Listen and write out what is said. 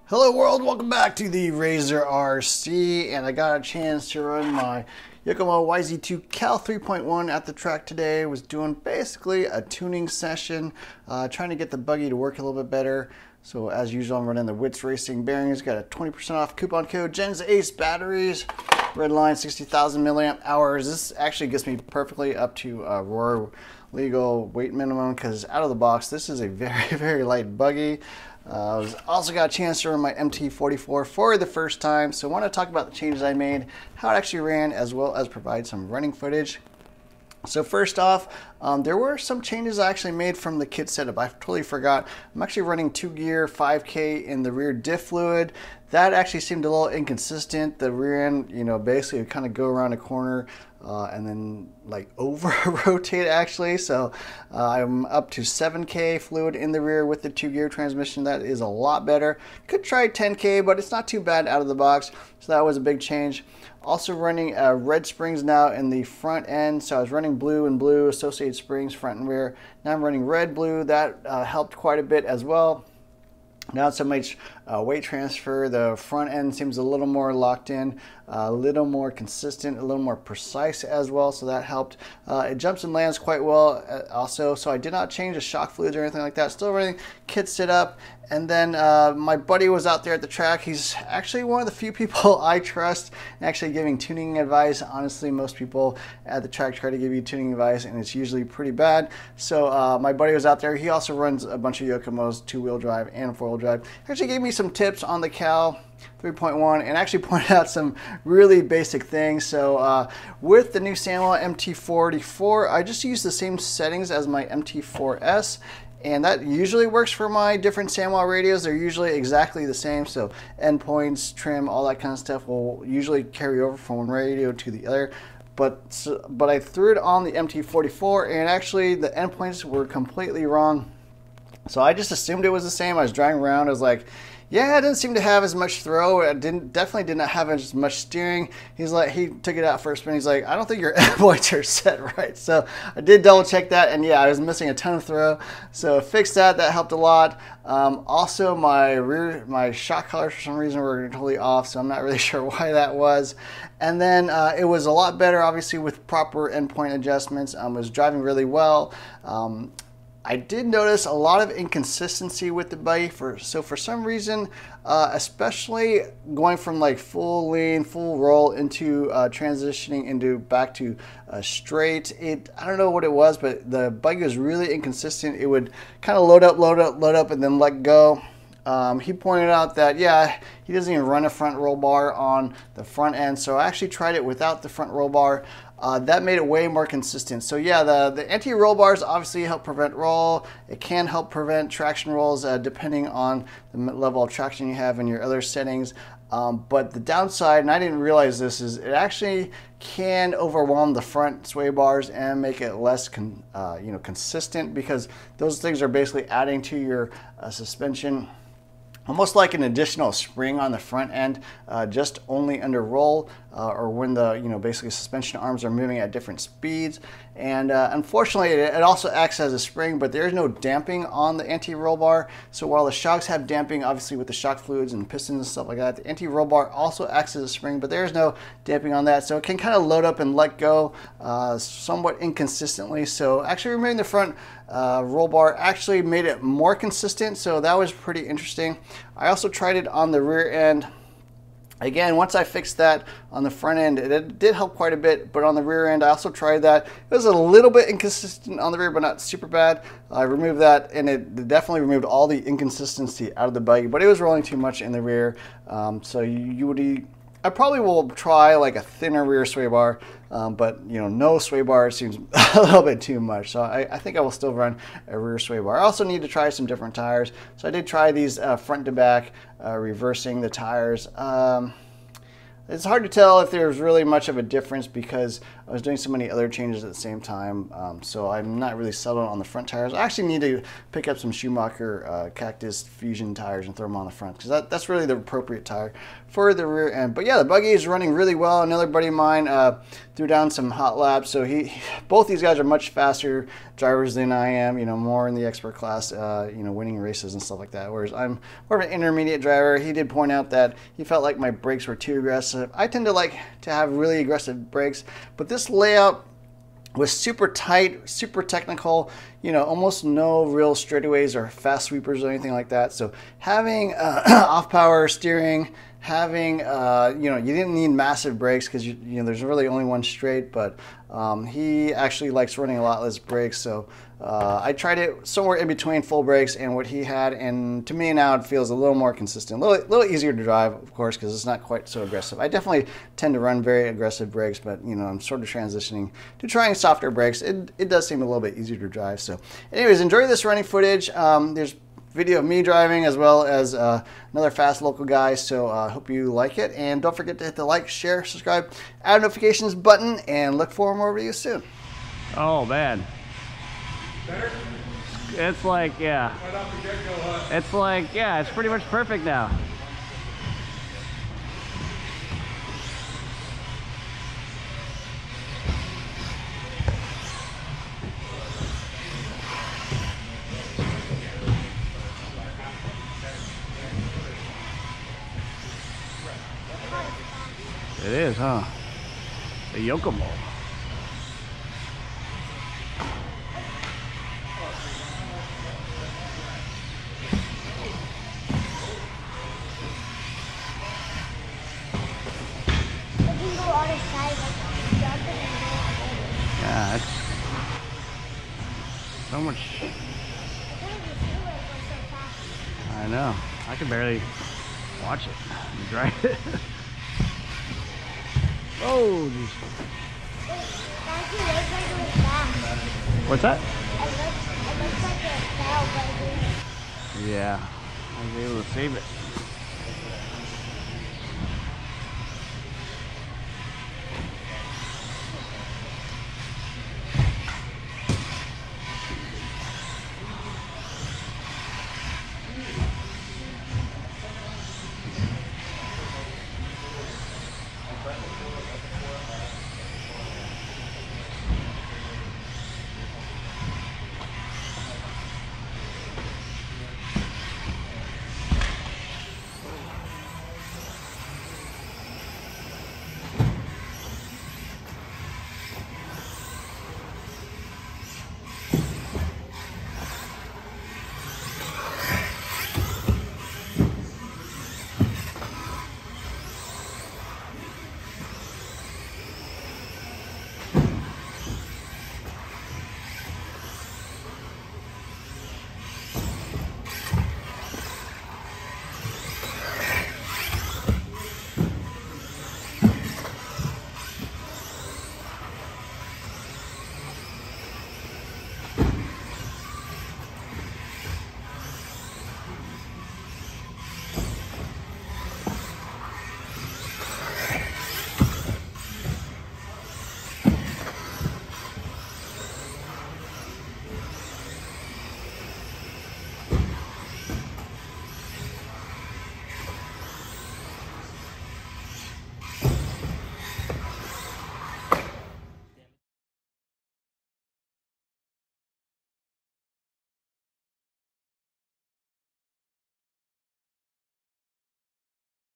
Hello world, welcome back to the Razor RC, and I got a chance to run my Yokomo YZ-2 CAL 3.1 at the track today. Was doing basically a tuning session, trying to get the buggy to work a little bit better. So as usual, I'm running the Whitz Racing bearings. Got a 20% off coupon code, Gens Ace batteries, red line 60,000 milliamp hours. This actually gets me perfectly up to Roar legal weight minimum, because out of the box, this is a very light buggy. Also got a chance to run my MT44 for the first time, so I want to talk about the changes I made, how it actually ran, as well as provide some running footage. So first off, there were some changes I actually made from the kit setup. I totally forgot. I'm actually running 2-gear 5K in the rear diff fluid. That actually seemed a little inconsistent. The rear end, basically would kind of go around a corner and then like over rotate actually. So I'm up to 7K fluid in the rear with the 2-gear transmission. That is a lot better. Could try 10K, but it's not too bad out of the box. So that was a big change. Also running red springs now in the front end. So I was running blue and blue associated springs front and rear. Now I'm running red blue. That helped quite a bit as well. Not so much weight transfer. The front end seems a little more locked in, a little more consistent, a little more precise as well, so that helped. It jumps and lands quite well also, so I did not change the shock fluids or anything like that. Still running kit sit up. And then my buddy was out there at the track. He's actually one of the few people I trust in actually giving tuning advice. Honestly, most people at the track try to give you tuning advice, and it's usually pretty bad. So my buddy was out there. He also runs a bunch of Yokomos, 2-wheel drive and 4-wheel drive. He actually gave me some tips on the CAL 3.1 and actually pointed out some really basic things. So with the new Samuel MT44, I just use the same settings as my MT4S. And that usually works for my different Samuel radios. They're usually exactly the same. So endpoints, trim, all that kind of stuff will usually carry over from one radio to the other. But I threw it on the MT44, and actually the endpoints were completely wrong. So I just assumed it was the same. I was driving around. I was like, yeah, it didn't seem to have as much throw. It definitely did not have as much steering. He's like, he took it out for a spin. He's like, I don't think your endpoints are set right. So I did double check that, and yeah, I was missing a ton of throw. So I fixed that. That helped a lot. Also, my shock collars for some reason were totally off, so I'm not really sure why that was. And then it was a lot better, obviously, with proper endpoint adjustments. I was driving really well. I did notice a lot of inconsistency with the buggy. So for some reason, especially going from like full lean, full roll into transitioning into back to straight, I don't know what it was, but the buggy was really inconsistent. It would kind of load up, and then let go. He pointed out that, yeah, he doesn't even run a front roll bar on the front end. So I actually tried it without the front roll bar. That made it way more consistent. So yeah, the anti-roll bars obviously help prevent roll. It can help prevent traction rolls depending on the level of traction you have in your other settings. But the downside, and I didn't realize this, is it actually can overwhelm the front sway bars and make it less consistent, because those things are basically adding to your suspension. Almost like an additional spring on the front end, just only under roll or when the basically suspension arms are moving at different speeds. And unfortunately, it also acts as a spring, but there is no damping on the anti-roll bar. So while the shocks have damping, obviously with the shock fluids and pistons and stuff like that, the anti-roll bar also acts as a spring, but there is no damping on that. So it can kind of load up and let go somewhat inconsistently. So actually removing the front roll bar actually made it more consistent, so that was pretty interesting. I also tried it on the rear end. Again, once I fixed that on the front end, it did help quite a bit, but on the rear end, I also tried that. It was a little bit inconsistent on the rear, but not super bad. I removed that, and it definitely removed all the inconsistency out of the buggy, but it was rolling too much in the rear. I probably will try like a thinner rear sway bar, but no sway bar seems a little bit too much. So I think I will still run a rear sway bar. I also need to try some different tires. So I did try these front to back, reversing the tires. it's hard to tell if there's really much of a difference because I was doing so many other changes at the same time. So I'm not really settled on the front tires. I actually need to pick up some Schumacher Cactus Fusion tires and throw them on the front because that's really the appropriate tire for the rear end. But yeah, the buggy is running really well. Another buddy of mine threw down some hot laps. So both these guys are much faster drivers than I am, more in the expert class, winning races and stuff like that. Whereas I'm more of an intermediate driver. He did point out that he felt like my brakes were too aggressive. I tend to like to have really aggressive brakes, but this layout was super tight, super technical, almost no real straightaways or fast sweepers or anything like that. So having off power steering, having, you didn't need massive brakes because, there's really only one straight, but he actually likes running a lot less brakes. So I tried it somewhere in between full brakes and what he had, and to me now it feels a little more consistent, a little easier to drive, of course, because it's not quite so aggressive. I definitely tend to run very aggressive brakes, but I'm sort of transitioning to trying softer brakes. It does seem a little bit easier to drive. So anyways, enjoy this running footage. There's video of me driving as well as another fast local guy, so I hope you like it, and don't forget to hit the like, share, subscribe, add notifications button, and look for more videos soon. Oh man, Better? it's like, yeah, Right off the get-go, huh? it's like, yeah, it's pretty much perfect now. It is, huh? The Yokomo. Yeah, it's so much. I know. I can barely watch it and drive it. Oh, geez. What's that? It looks like it fell, but Yeah, I was able to save it.